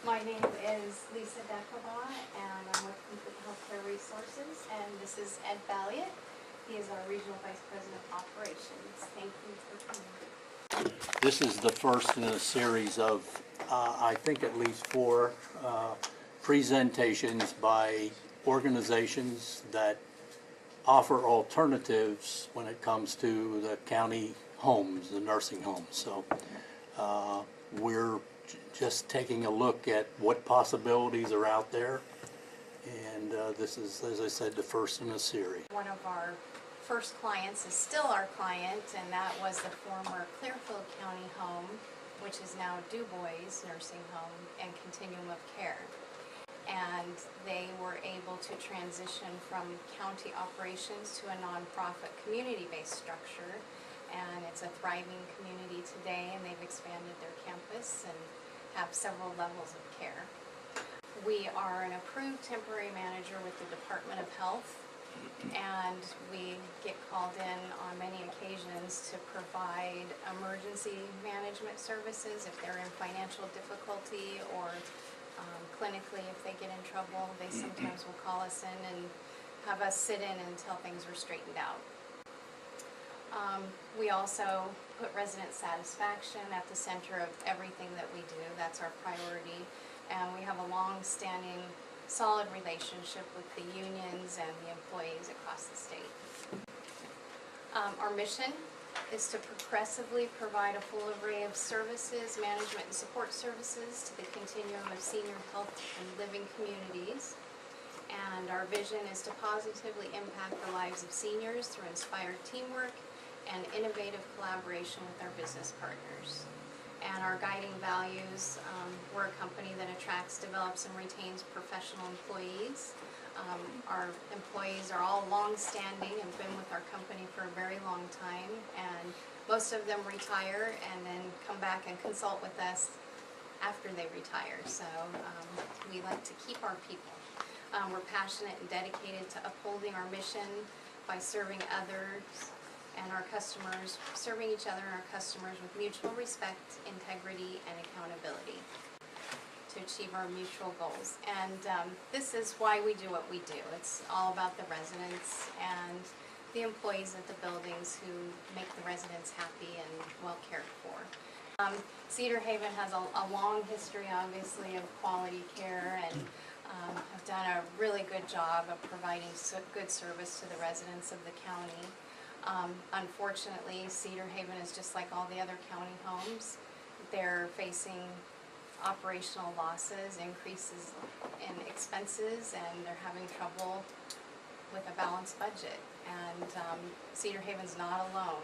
My name is Lisa Decova, and I'm with Complete Healthcare Resources, and this is Ed Balliot. He is our Regional Vice President of Operations. Thank you for coming. This is the first in a series of, I think, at least 4 presentations by organizations that offer alternatives when it comes to the county homes, the nursing homes. So we're just taking a look at what possibilities are out there, and this is, as I said, the first in a series. One of our first clients is still our client, and that was the former Clearfield County home, which is now Du Bois Nursing Home and Continuum of Care. And they were able to transition from county operations to a nonprofit community-based structure, and it's a thriving community today, and they've expanded their campus and have several levels of care. We are an approved temporary manager with the Department of Health, and we get called in on many occasions to provide emergency management services if they're in financial difficulty, or clinically if they get in trouble. They sometimes will call us in and have us sit in until things are straightened out. We also put resident satisfaction at the center of everything that we do. That's our priority, and we have a long-standing solid relationship with the unions and the employees across the state. Our mission is to progressively provide a full array of services, management and support services to the continuum of senior health and living communities. And our vision is to positively impact the lives of seniors through inspired teamwork and innovative collaboration with our business partners. And our guiding values, we're a company that attracts, develops, and retains professional employees. Our employees are all long-standing and been with our company for a very long time, and most of them retire and then come back and consult with us after they retire. So we like to keep our people. We're passionate and dedicated to upholding our mission by serving others and our customers, serving each other and our customers with mutual respect, integrity, and accountability to achieve our mutual goals. And this is why we do what we do. It's all about the residents and the employees at the buildings who make the residents happy and well cared for. Cedar Haven has a long history, obviously, of quality care, and have done a really good job of providing good service to the residents of the county. Unfortunately, Cedar Haven is just like all the other county homes. They're facing operational losses, increases in expenses, and they're having trouble with a balanced budget. And Cedar Haven's not alone.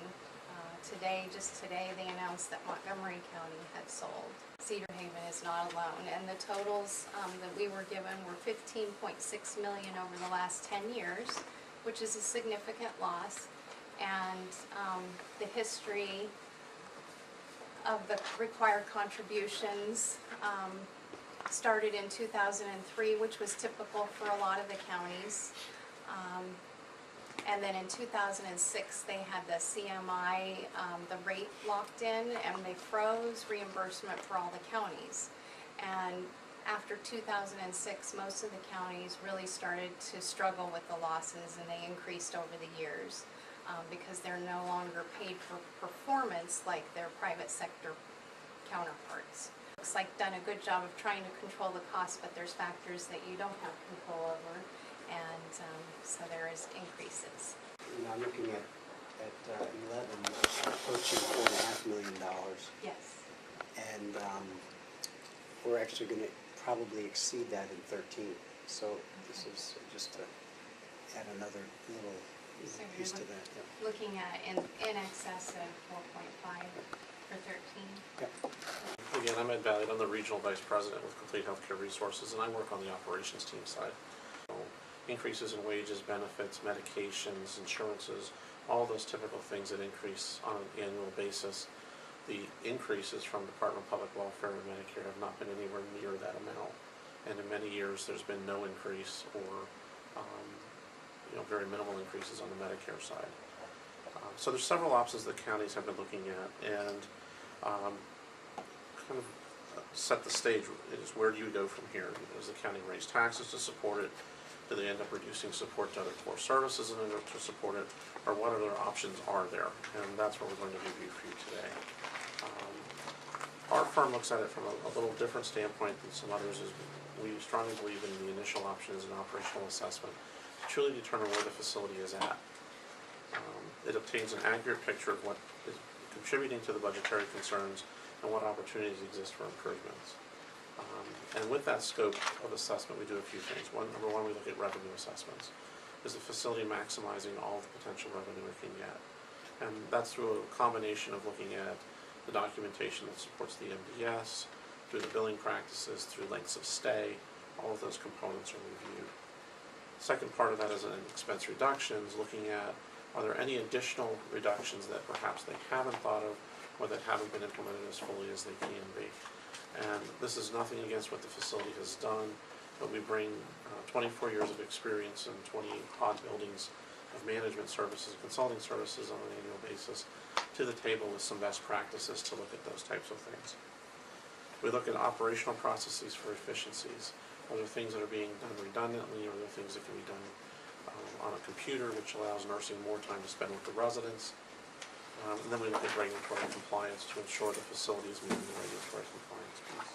Just today, they announced that Montgomery County had sold. Cedar Haven is not alone, and the totals that we were given were $15.6 million over the last 10 years, which is a significant loss. And the history of the required contributions started in 2003, which was typical for a lot of the counties. And then in 2006, they had the CMI, the rate locked in, and they froze reimbursement for all the counties. And after 2006, most of the counties really started to struggle with the losses, and they increased over the years. Because they're no longer paid for performance like their private sector counterparts. Looks like done a good job of trying to control the cost, but there's factors that you don't have control over, and so there is increases. Now looking at 11, approaching $4.5 million. Yes. And we're actually going to probably exceed that in 13. So this is just to add another little So piece to you're that. Yeah. looking at in excess of 4.5 for 13. Yep. Again, I'm Ed Balliot. I'm the Regional Vice President with Complete Healthcare Resources, and I work on the operations team side. So, increases in wages, benefits, medications, insurances, all those typical things that increase on an annual basis. The increases from Department of Public Welfare and Medicare have not been anywhere near that amount, and in many years there's been no increase or very minimal increases on the Medicare side. So there's several options that counties have been looking at, and kind of set the stage is, where do you go from here? Does the county raise taxes to support it? Do they end up reducing support to other core services in order to support it? Or what other options are there? And that's what we're going to review for you today. Our firm looks at it from a little different standpoint than some others. Is we strongly believe in the initial option as an operational assessment to truly determine where the facility is at. It obtains an accurate picture of what is contributing to the budgetary concerns and what opportunities exist for improvements. And with that scope of assessment, we do a few things. Number one, we look at revenue assessments. Is the facility maximizing all the potential revenue it can get? And that's through a combination of looking at the documentation that supports the MDS, through the billing practices, through lengths of stay. All of those components are reviewed. Second part of that is an expense reductions, looking at are there any additional reductions that perhaps they haven't thought of or that haven't been implemented as fully as they can be. And this is nothing against what the facility has done, but we bring 24 years of experience and 20 odd buildings of management services, consulting services on an annual basis to the table with some best practices to look at those types of things. We look at operational processes for efficiencies. Are there things that are being done redundantly, or are there things that can be done on a computer, which allows nursing more time to spend with the residents? And then we look at regulatory compliance to ensure the facility is meeting the regulatory compliance piece.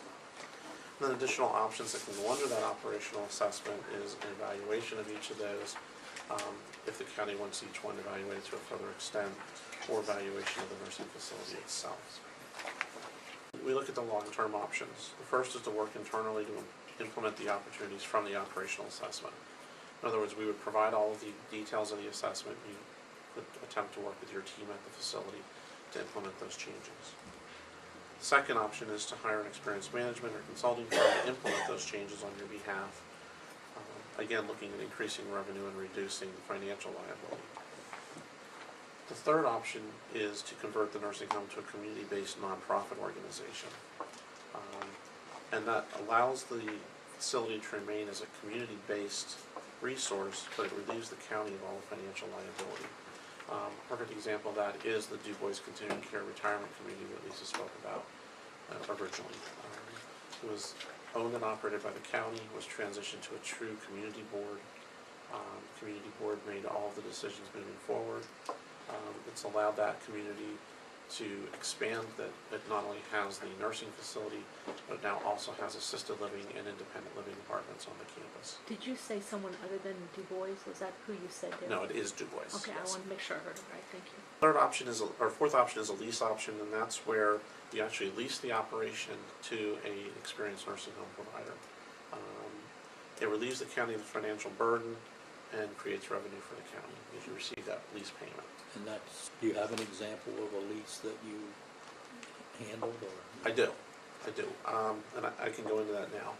And then additional options that can go under that operational assessment is an evaluation of each of those, if the county wants each one evaluated to a further extent, or evaluation of the nursing facility itself. We look at the long-term options. The first is to work internally to implement the opportunities from the operational assessment. In other words, we would provide all of the details of the assessment. You would attempt to work with your team at the facility to implement those changes. The second option is to hire an experienced management or consulting firm to implement those changes on your behalf. Again, looking at increasing revenue and reducing the financial liability. The third option is to convert the nursing home to a community-based nonprofit organization. And that allows the facility to remain as a community-based resource, but it relieves the county of all the financial liability. A perfect example of that is the Du Bois Continuing Care Retirement Community that Lisa spoke about originally. It was owned and operated by the county, was transitioned to a true community board. Community board made all of the decisions moving forward. It's allowed that community to expand, that it not only has the nursing facility, but now also has assisted living and independent living apartments on the campus. Did you say someone other than Du Bois? Was that who you said there? No, it is Du Bois. Okay, yes. I want to make sure I heard it right. Thank you. Fourth option is a lease option, and that's where you actually lease the operation to a experienced nursing home provider. It relieves the county of the financial burden and creates revenue for the county as you receive that lease payment. And that's, do you have an example of a lease that you handled, or? I do. And I can go into that now.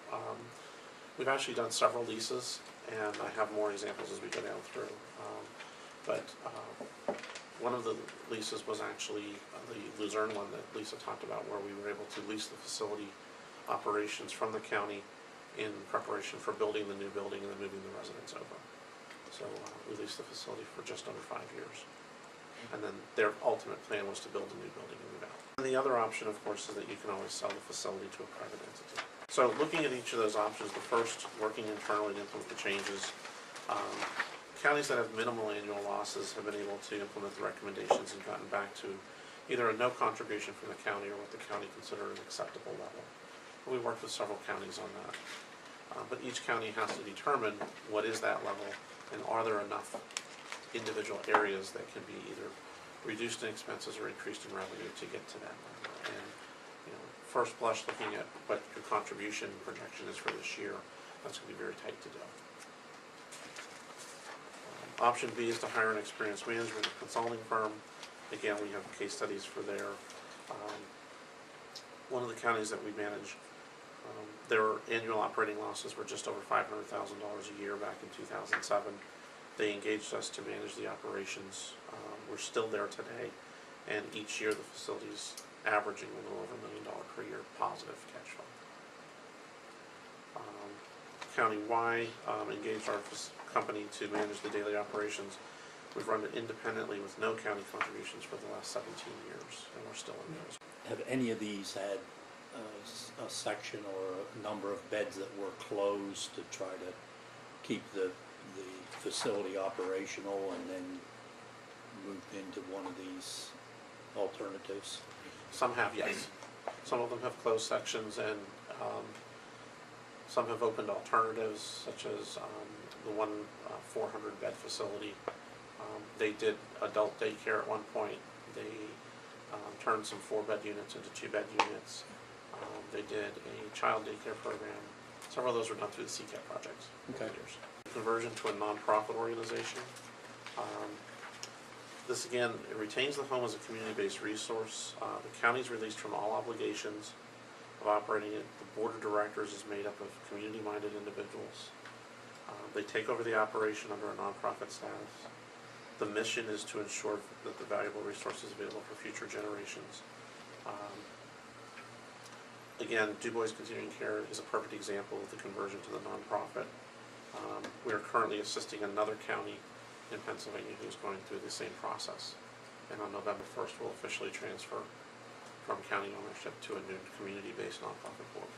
We've actually done several leases, and I have more examples as we go down through. But one of the leases was actually the Luzerne one that Lisa talked about, where we were able to lease the facility operations from the county in preparation for building the new building and then moving the residents over. So we leased the facility for just under 5 years. And then their ultimate plan was to build a new building and move out. And the other option, of course, is that you can always sell the facility to a private entity. So looking at each of those options, the first, working internally to implement the changes. Counties that have minimal annual losses have been able to implement the recommendations and gotten back to either a no contribution from the county or what the county considered an acceptable level. We worked with several counties on that. But each county has to determine what is that level, and are there enough individual areas that can be either reduced in expenses or increased in revenue to get to that number. And first blush, looking at what your contribution projection is for this year, that's going to be very tight to do. Option B is to hire an experienced management consulting firm. Again, we have case studies for there. One of the counties that we manage, their annual operating losses were just over $500,000 a year back in 2007. They engaged us to manage the operations. We're still there today, and each year the facility's averaging a little over $1 million per year positive cash flow. County-wide, engaged our company to manage the daily operations. We've run it independently with no county contributions for the last 17 years, and we're still in those. Have any of these had a section or a number of beds that were closed to try to keep the facility operational, and then moved into one of these alternatives? Some have, yes. Some of them have closed sections, and some have opened alternatives, such as the one 400-bed facility. They did adult daycare at one point. They turned some 4-bed units into 2-bed units. They did a child daycare program. Several of those were done through the CCAP projects over the years. Conversion to a nonprofit organization. This again, it retains the home as a community-based resource. The county's released from all obligations of operating it. The board of directors is made up of community-minded individuals. They take over the operation under a nonprofit status. The mission is to ensure that the valuable resource is available for future generations. Again, Du Bois Continuing Care is a perfect example of the conversion to the nonprofit. We are currently assisting another county in Pennsylvania who's going through the same process. And on November 1st, we'll officially transfer from county ownership to a new community-based nonprofit board.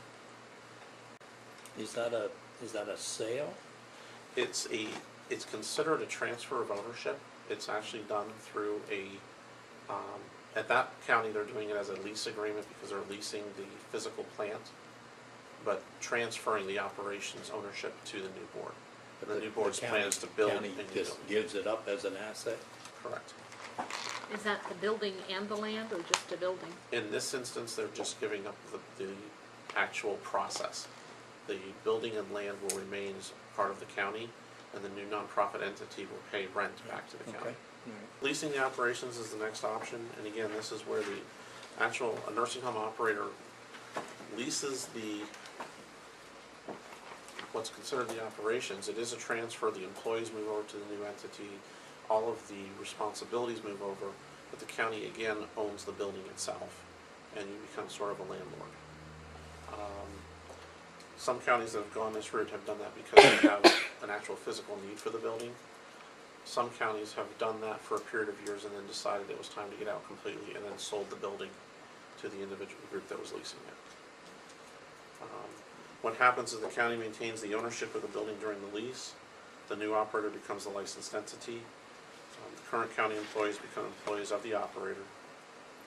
Is that a sale? It's considered a transfer of ownership. It's actually done through at that county they're doing it as a lease agreement because they're leasing the physical plant, but transferring the operations ownership to the new board. But the new board's plan is to build county a new just building. gives it up as an asset? Correct. Is that the building and the land, or just a building? In this instance, they're just giving up the actual process. The building and land will remain as part of the county, and the new nonprofit entity will pay rent back to the county. Okay. Leasing the operations is the next option, and again, this is where a nursing home operator leases what's considered the operations. It is a transfer. The employees move over to the new entity. All of the responsibilities move over, but the county again owns the building itself, and you become sort of a landlord. Some counties that have gone this route have done that because they have an actual physical need for the building. Some counties have done that for a period of years and then decided it was time to get out completely and then sold the building to the individual group that was leasing it. What happens is the county maintains the ownership of the building during the lease. The new operator becomes the licensed entity. The current county employees become employees of the operator.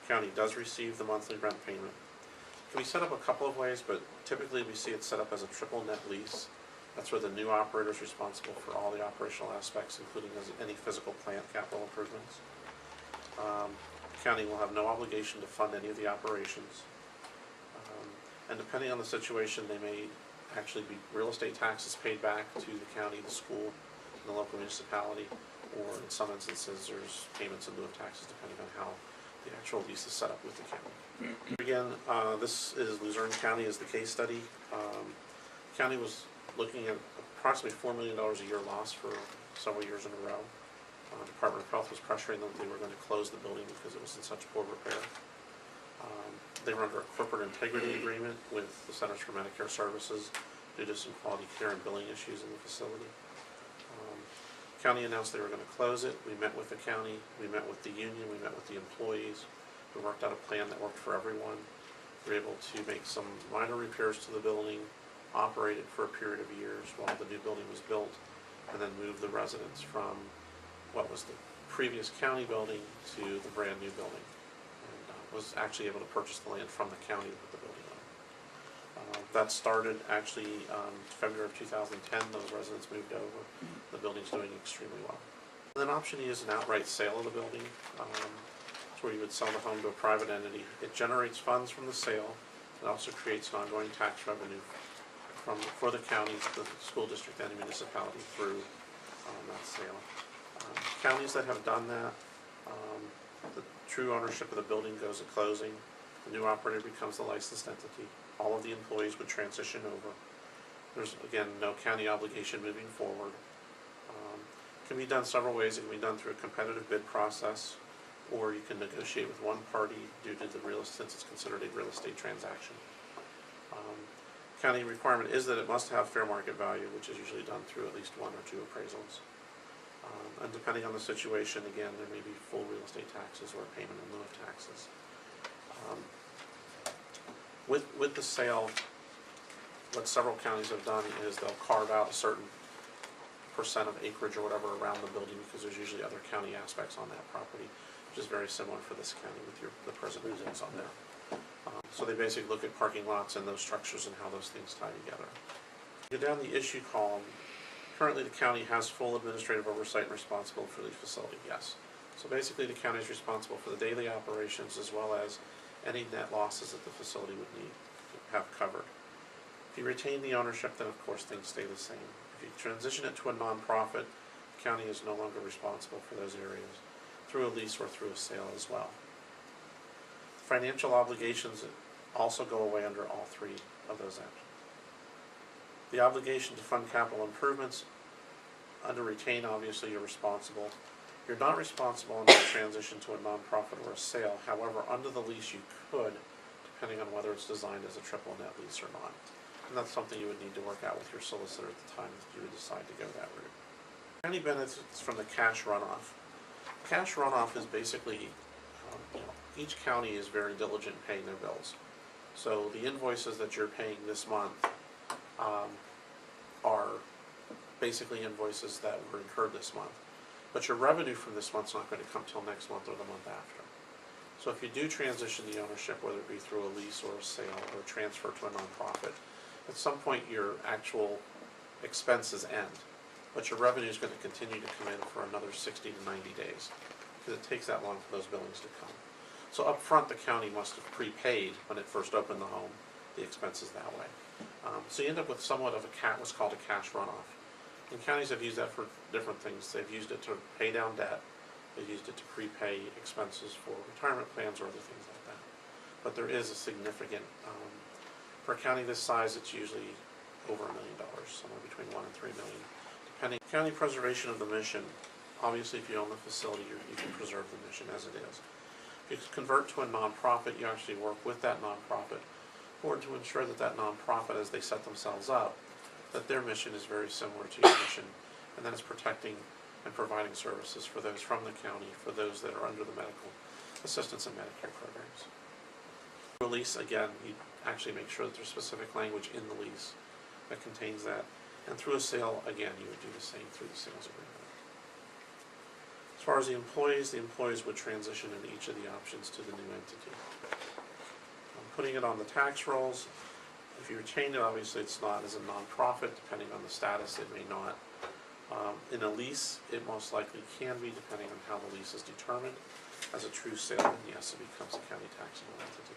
The county does receive the monthly rent payment. It can be set up a couple of ways, but typically we see it set up as a triple net lease. That's where the new operator is responsible for all the operational aspects, including any physical plant capital improvements. The county will have no obligation to fund any of the operations. And depending on the situation, they may actually be real estate taxes paid back to the county, the school, and the local municipality, or in some instances there's payments in lieu of taxes depending on how the actual lease is set up with the county. Again, this is Luzerne County as the case study. County was looking at approximately $4 million a year loss for several years in a row. Department of Health was pressuring them. They were going to close the building because it was in such poor repair. They were under a corporate integrity agreement with the Centers for Medicare Services due to some quality care and billing issues in the facility. County announced they were going to close it. We met with the county, we met with the union, we met with the employees. We worked out a plan that worked for everyone. We were able to make some minor repairs to the building, operate it for a period of years while the new building was built, and then move the residents from what was the previous county building to the brand new building. And was actually able to purchase the land from the county to put the building on. That started actually February of 2010. Those residents moved over. The building's doing extremely well. And then option E is an outright sale of the building. It's where you would sell the home to a private entity. It generates funds from the sale. It also creates an ongoing tax revenue for the county, the school district, and the municipality through that sale. Counties that have done that, the true ownership of the building goes at closing. The new operator becomes the licensed entity. All of the employees would transition over. There's, again, no county obligation moving forward. It can be done several ways. It can be done through a competitive bid process, or you can negotiate with one party due to since it's considered a real estate transaction. County requirement is that it must have fair market value, which is usually done through at least 1 or 2 appraisals. And depending on the situation, again, there may be full real estate taxes or payment in lieu of taxes. With the sale, what several counties have done is they'll carve out a certain percent of acreage or whatever around the building, because there's usually other county aspects on that property, which is very similar for this county with the present residence on there. So they basically look at parking lots and those structures and how those things tie together. Go down the issue column. Currently, the county has full administrative oversight and responsibility for the facility, yes. So basically, the county is responsible for the daily operations as well as any net losses that the facility would need to have covered. If you retain the ownership, then of course things stay the same. If you transition it to a nonprofit, the county is no longer responsible for those areas through a lease or through a sale as well. Financial obligations also go away under all three of those actions. The obligation to fund capital improvements, under retain, obviously you're responsible. You're not responsible under a transition to a nonprofit or a sale. However, under the lease you could, depending on whether it's designed as a triple net lease or not. And that's something you would need to work out with your solicitor at the time if you would decide to go that route. Any benefits from the cash runoff? Cash runoff is basically, each county is very diligent in paying their bills. So the invoices that you're paying this month are basically invoices that were incurred this month. But your revenue from this month's not going to come till next month or the month after. So if you do transition the ownership, whether it be through a lease or a sale or transfer to a nonprofit, at some point your actual expenses end. But your revenue is going to continue to come in for another 60 to 90 days because it takes that long for those billings to come. So up front, the county must have prepaid when it first opened the home the expenses that way. So you end up with somewhat of what's called a cash runoff. And counties have used that for different things. They've used it to pay down debt. They've used it to prepay expenses for retirement plans or other things like that. But there is a significant, for a county this size, it's usually over $1 million, somewhere between $1 and $3 million. Depending, county preservation of the mission, obviously if you own the facility, you can preserve the mission as it is. If you convert to a nonprofit, you actually work with that nonprofit or to ensure that that nonprofit, as they set themselves up, that their mission is very similar to your mission, and that is protecting and providing services for those from the county, for those that are under the medical assistance and Medicare programs. Through a lease, again, you actually make sure that there's specific language in the lease that contains that. And through a sale, again, you would do the same through the sales agreement. As far as the employees would transition in each of the options to the new entity. Putting it on the tax rolls, if you retain it, obviously it's not as a nonprofit. Depending on the status, it may not. In a lease, it most likely can be, depending on how the lease is determined. As a true sale, then yes, it becomes a county taxable entity.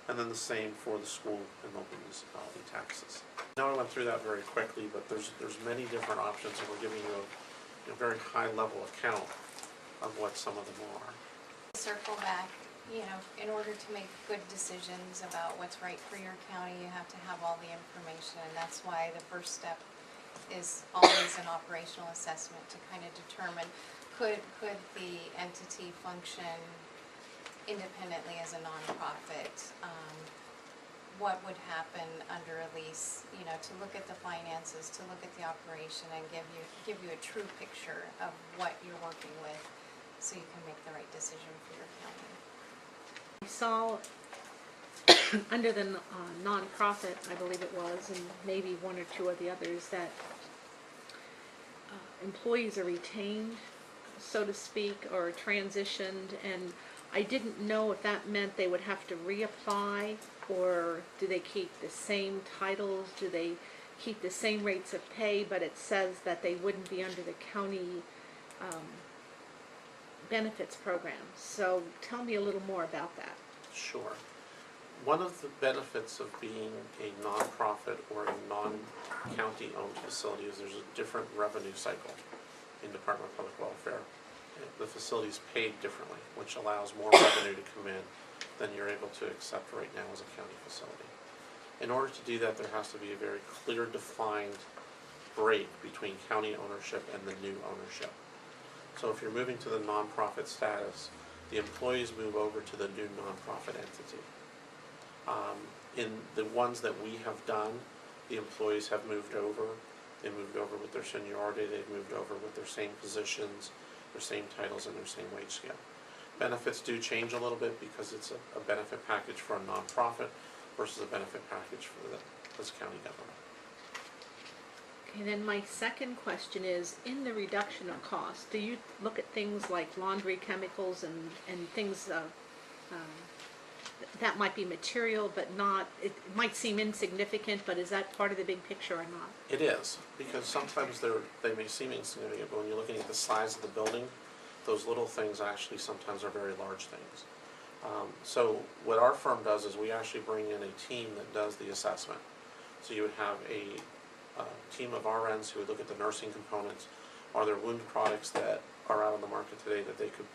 And then the same for the school and local municipality taxes. Now I went through that very quickly, but there's many different options, and we're giving you a very high-level account of what some of them are. Circle back, in order to make good decisions about what's right for your county, you have to have all the information, and that's why the first step is always an operational assessment to kind of determine could the entity function independently as a nonprofit, what would happen under a lease, to look at the finances, to look at the operation and give you a true picture of what you're working with so you can make the right decision for your county. I saw under the nonprofit, I believe it was, and maybe one or two of the others, that employees are retained, so to speak, or transitioned, and I didn't know if that meant they would have to reapply, or do they keep the same titles, do they keep the same rates of pay, but it says that they wouldn't be under the county benefits program. So tell me a little more about that. Sure. One of the benefits of being a nonprofit or a non-county owned facility is there's a different revenue cycle in Department of Public Welfare. The facility is paid differently, which allows more revenue to come in than you're able to accept right now as a county facility. In order to do that, there has to be a very clear, defined break between county ownership and the new ownership. So if you're moving to the nonprofit status, the employees move over to the new nonprofit entity. In the ones that we have done, the employees have moved over. They moved over with their seniority. They've moved over with their same positions, their same titles, and their same wage scale. Benefits do change a little bit because it's a benefit package for a nonprofit versus a benefit package for this county government. Okay, then my second question is, in the reduction of cost, do you look at things like laundry chemicals and things that might be material but not, it might seem insignificant, but is that part of the big picture or not? It is, because sometimes they may seem insignificant, but when you're looking at the size of the building, those little things actually sometimes are very large things. So what our firm does is we actually bring in a team that does the assessment. So you would have a team of RNs who would look at the nursing components. Are there wound products that are out on the market today that they could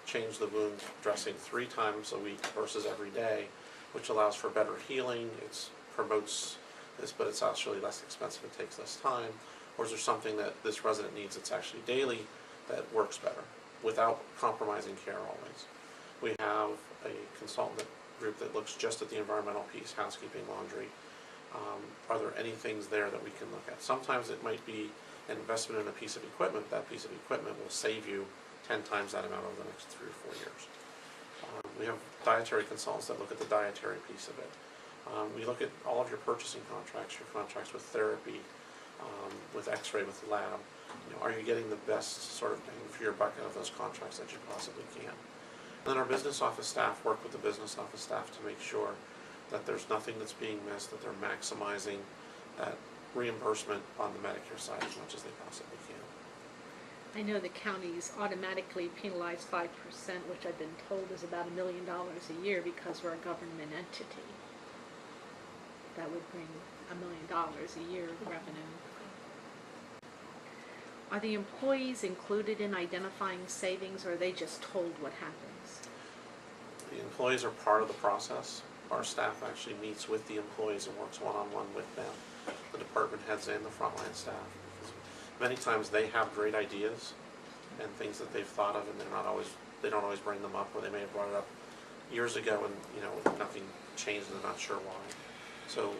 change the wound dressing 3 times a week versus every day, which allows for better healing, it promotes this, but it's actually less expensive, it takes less time, or is there something that this resident needs that's actually daily that works better without compromising care always. We have a consultant group that looks just at the environmental piece, housekeeping, laundry. Are there any things there that we can look at? Sometimes it might be an investment in a piece of equipment. That piece of equipment will save you 10 times that amount over the next 3 or 4 years. We have dietary consultants that look at the dietary piece of it. We look at all of your purchasing contracts, your contracts with therapy, with x-ray, with lab. Are you getting the best sort of bang for your buck out of those contracts that you possibly can? And then our business office staff work with the business office staff to make sure that there's nothing that's being missed, that they're maximizing that reimbursement on the Medicare side as much as they possibly can. I know the counties automatically penalize 5%, which I've been told is about $1 million a year because we're a government entity. That would bring $1 million a year of revenue. Are the employees included in identifying savings, or are they just told what happens? The employees are part of the process. Our staff actually meets with the employees and works one-on-one with them, the department heads and the frontline staff. Many times they have great ideas and things that they've thought of, and they don't always bring them up, or they may have brought it up years ago and nothing changed and they're not sure why. So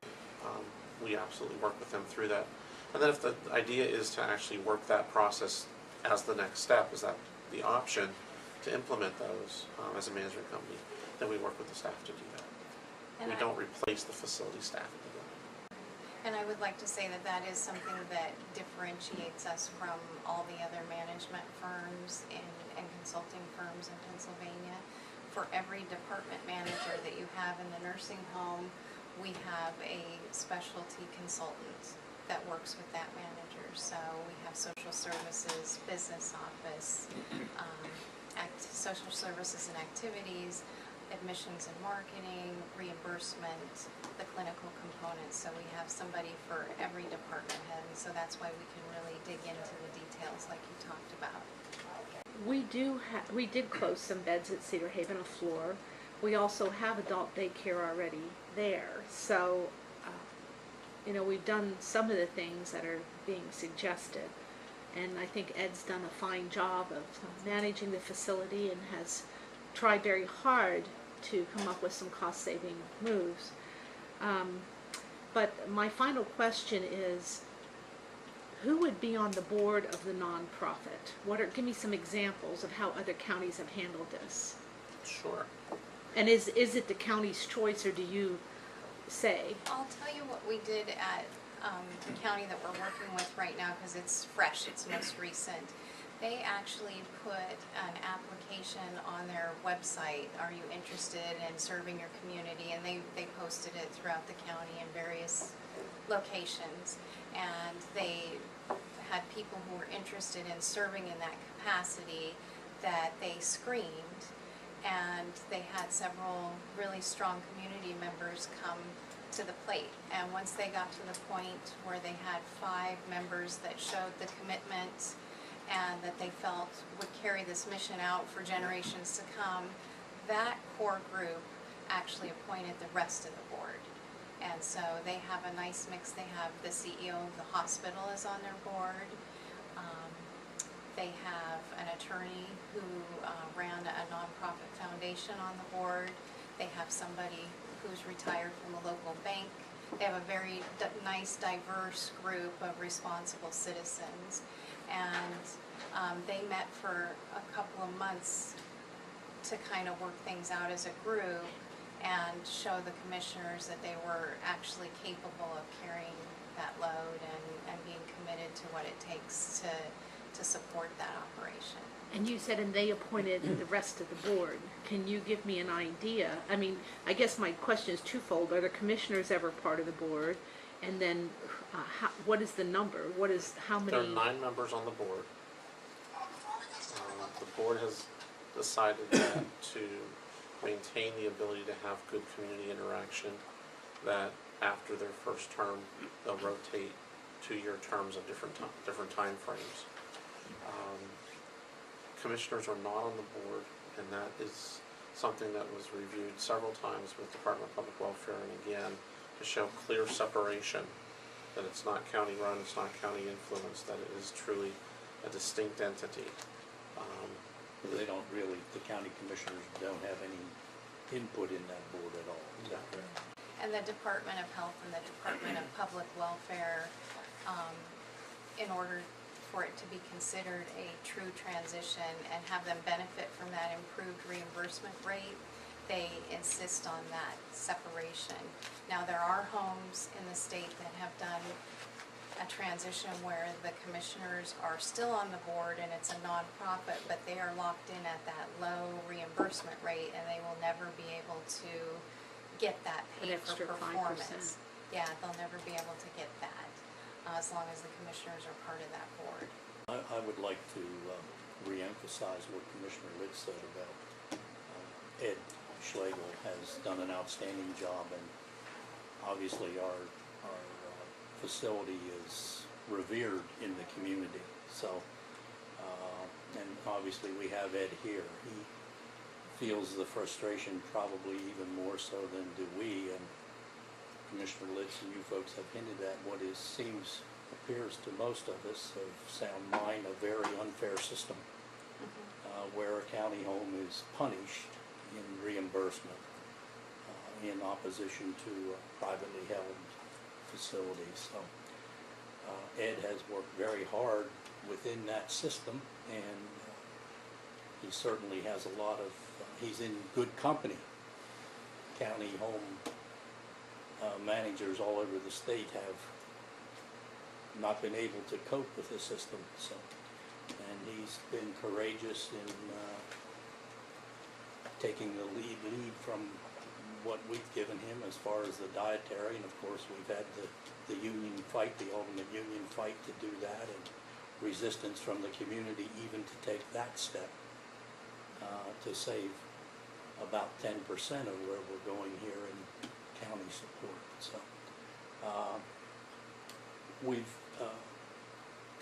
we absolutely work with them through that. And then if the idea is to actually work that process as the next step, is that the option to implement those as a management company, then we work with the staff to do that. And we don't replace the facility staff at the building. And I would like to say that that is something that differentiates us from all the other management firms and consulting firms in Pennsylvania. For every department manager that you have in the nursing home, we have a specialty consultant that works with that manager. So we have social services, business office, social services and activities, admissions and marketing, reimbursement, the clinical components. So we have somebody for every department head, and so that's why we can really dig into the details like you talked about. We did close some beds at Cedar Haven, a floor. We also have adult daycare already there. So, we've done some of the things that are being suggested. And I think Ed's done a fine job of managing the facility and has tried very hard to come up with some cost-saving moves. But my final question is, who would be on the board of the nonprofit? Give me some examples of how other counties have handled this. Sure. And is it the county's choice, or do you say? I'll tell you what we did at the county that we're working with right now, because it's fresh, it's most recent. They actually put an application on their website, are you interested in serving your community? And they posted it throughout the county in various locations. And they had people who were interested in serving in that capacity that they screened. And they had several really strong community members come to the plate. And once they got to the point where they had 5 members that showed the commitment and that they felt would carry this mission out for generations to come, that core group actually appointed the rest of the board. And so they have a nice mix. They have the CEO of the hospital is on their board. They have an attorney who ran a nonprofit foundation on the board. They have somebody who's retired from a local bank. They have a very nice, diverse group of responsible citizens. And they met for a couple of months to kind of work things out as a group. and show the commissioners that they were actually capable of carrying that load and being committed to what it takes to support that operation. And you said, and they appointed the rest of the board. Can you give me an idea? I mean, I guess my question is twofold. Are the commissioners ever part of the board? And then, what is the number? How many? There are 9 members on the board. The board has decided that to maintain the ability to have good community interaction, that after their first term, they'll rotate 2-year terms of different time frames. Commissioners are not on the board, and that is something that was reviewed several times with Department of Public Welfare, and again, to show clear separation, that it's not county run, it's not county influence, that it is truly a distinct entity. They don't really, the county commissioners don't have any input in that board at all. Is that correct? And the Department of Health and the Department of Public Welfare, in order for it to be considered a true transition and have them benefit from that improved reimbursement rate, they insist on that separation. Now, there are homes in the state that have done a transition where the commissioners are still on the board and it's a nonprofit, but they are locked in at that low reimbursement rate and they will never be able to get that An pay for extra 5%. performance. Yeah, they'll never be able to get that as long as the commissioners are part of that board. I would like to reemphasize what Commissioner Litz said about Ed Schlegel has done an outstanding job, and obviously our facility is revered in the community. So, and obviously we have Ed here. He feels the frustration probably even more so than do we, and Commissioner Litz and you folks have hinted at what appears to most of us of sound mind a very unfair system, where a county home is punished in reimbursement in opposition to a privately held facility. So Ed has worked very hard within that system, and he certainly has a lot of, he's in good company. County home managers all over the state have not been able to cope with the system. So, and he's been courageous in taking the lead from what we've given him as far as the dietary, and of course we've had the union fight, the ultimate union fight to do that, and resistance from the community even to take that step to save about 10% of where we're going here in county support. So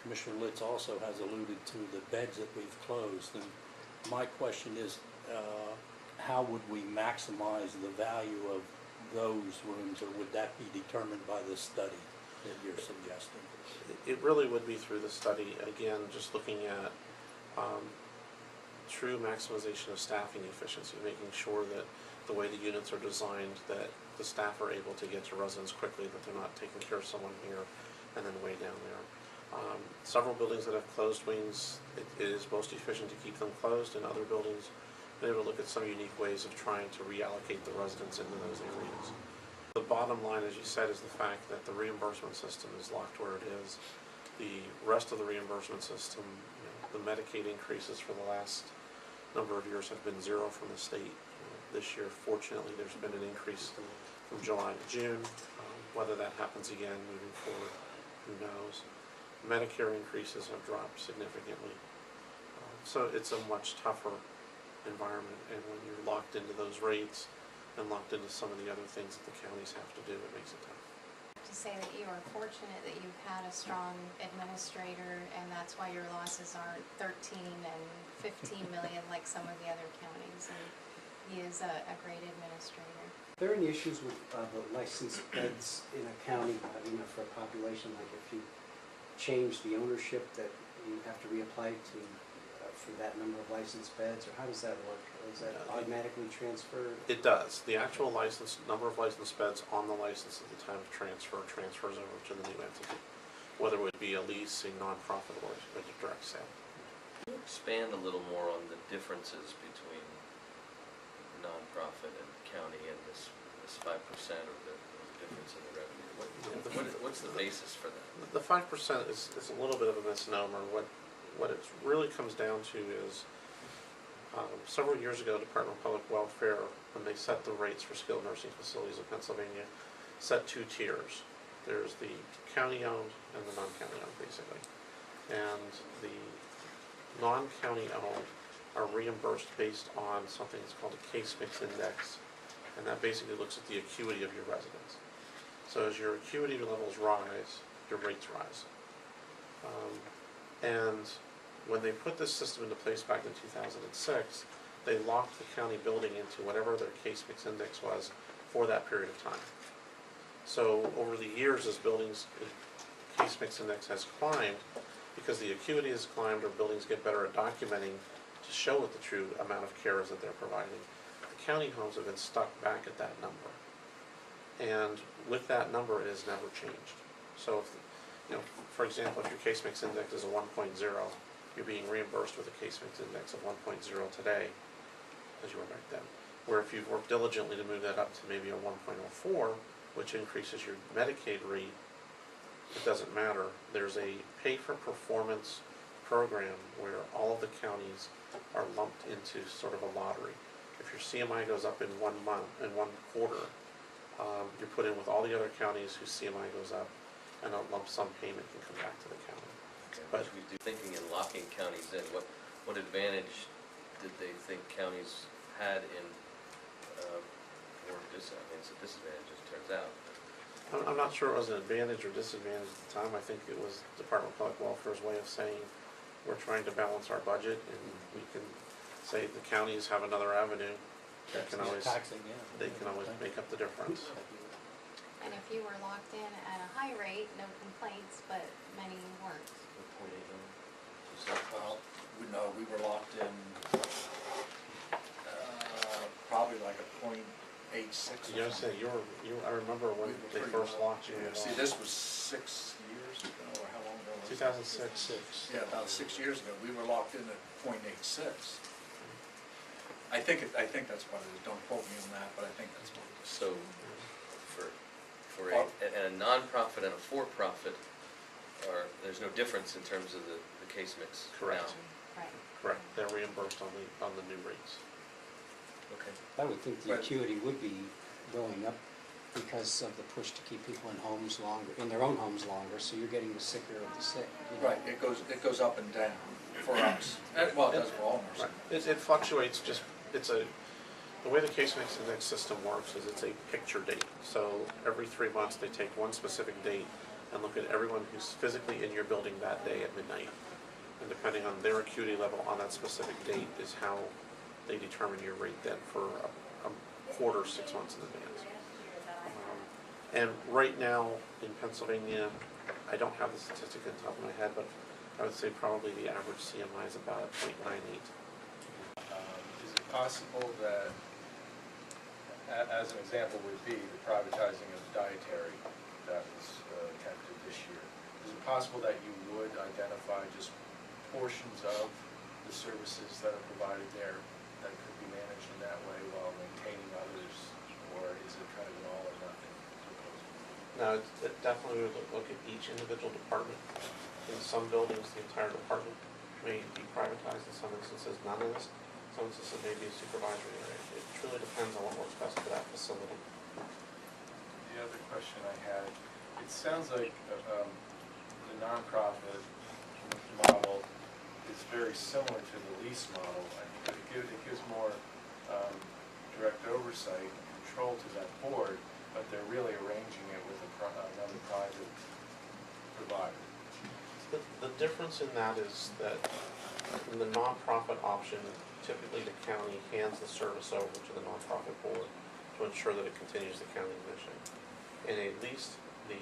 Commissioner Litz also has alluded to the beds that we've closed, and my question is, how would we maximize the value of those rooms, or would that be determined by the study that you're suggesting? It really would be through the study, again, just looking at true maximization of staffing efficiency, making sure that the way the units are designed, that the staff are able to get to residents quickly, that they're not taking care of someone here and then way down there. Several buildings that have closed wings, it is most efficient to keep them closed. In other buildings, we're able to look at some unique ways of trying to reallocate the residents into those areas. The bottom line, as you said, is the fact that the reimbursement system is locked where it is. The rest of the reimbursement system, the Medicaid increases for the last number of years have been zero from the state. This year, fortunately, there's been an increase from July to June. Whether that happens again moving forward, who knows. Medicare increases have dropped significantly. So it's a much tougher environment, and when you're locked into those rates and locked into some of the other things that the counties have to do, it makes it tough. To say that you are fortunate that you've had a strong administrator, and that's why your losses aren't 13 and 15 million like some of the other counties, and he is a great administrator. Are there any issues with the licensed beds in a county, for a population, like if you change the ownership that you have to reapply to for that number of licensed beds, or how does that work? Is that automatically transferred? It does. The actual number of licensed beds on the license at the time of transfer transfers over to the new entity, whether it would be a lease, a nonprofit, or a direct sale. Can you expand a little more on the differences between nonprofit and county and this 5% or the difference in the revenue? What's the basis for that? The 5% is a little bit of a misnomer. What it really comes down to is several years ago, Department of Public Welfare, when they set the rates for skilled nursing facilities in Pennsylvania, set two tiers. There's the county-owned and the non-county owned, basically. And the non-county owned are reimbursed based on something that's called a case mix index, and that basically looks at the acuity of your residents. So as your acuity levels rise, your rates rise. And when they put this system into place back in 2006, they locked the county building into whatever their case mix index was for that period of time. So over the years, as buildings' case mix index has climbed, because the acuity has climbed or buildings get better at documenting to show what the true amount of care is that they're providing, the county homes have been stuck back at that number. And with that number, it has never changed. So if, for example, if your case mix index is a 1.0, you're being reimbursed with a case mix index of 1.0 today, as you were back then. Where if you've worked diligently to move that up to maybe a 1.04, which increases your Medicaid rate, it doesn't matter. There's a pay-for-performance program where all of the counties are lumped into sort of a lottery. If your CMI goes up in 1 month, in 1 quarter, you're put in with all the other counties whose CMI goes up, and a lump sum payment can come back to the county. But we do thinking in locking counties in, what advantage did they think counties had in, or it's a disadvantage as it turns out? I'm not sure it was an advantage or disadvantage at the time. I think it was Department of Public Welfare's way of saying we're trying to balance our budget, and we can say the counties have another avenue. They can always make up the difference. And if you were locked in at a high rate, no complaints, but many weren't. Well, we were locked in probably like a .86. You know, say I remember when they first launched you. See, this was 6 years ago, or how long ago was it? 2006. Yeah, about 6 years ago. We were locked in at .86. I think that's what it is. Don't quote me on that, but I think that's what it is. So, for a non-profit and a for-profit, there's no difference in terms of the case mix. Correct. Now. Right. Correct. They're reimbursed on the new rates. Okay. I would think the But- acuity would be going up because of the push to keep people in homes longer, in their own homes longer, so you're getting the sicker of the sick. Right, it goes up and down for us. Well, it does for all nurses. Right. It fluctuates. The way the case mix index system works is it's a picture date. So every 3 months they take one specific date and look at everyone who's physically in your building that day at midnight. And depending on their acuity level on that specific date is how they determine your rate then for a quarter, 6 months in advance. And right now in Pennsylvania, I don't have the statistic on top of my head, but I would say probably the average CMI is about a .98. Is it possible that, as an example would be the privatizing of dietary that was attempted this year, is it possible that you would identify just portions of the services that are provided there that could be managed in that way while maintaining others, or is it kind of an all or nothing? No, it definitely would look at each individual department. In some buildings, the entire department may be privatized. In some instances, none of this. Some instances, maybe a supervisory area. It truly depends on what works best for that facility. The other question I had, it sounds like the nonprofit model is very similar to the lease model. I think it gives more direct oversight and control to that board, but they're really arranging it with another private provider. The difference in that is that in the nonprofit option, typically the county hands the service over to the nonprofit board to ensure that it continues the county's mission. In a lease, the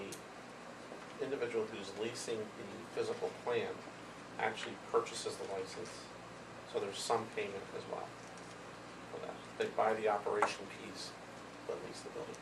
individual who's leasing the physical plant actually purchases the license, so there's some payment as well for that. They buy the operation piece, but lease the building.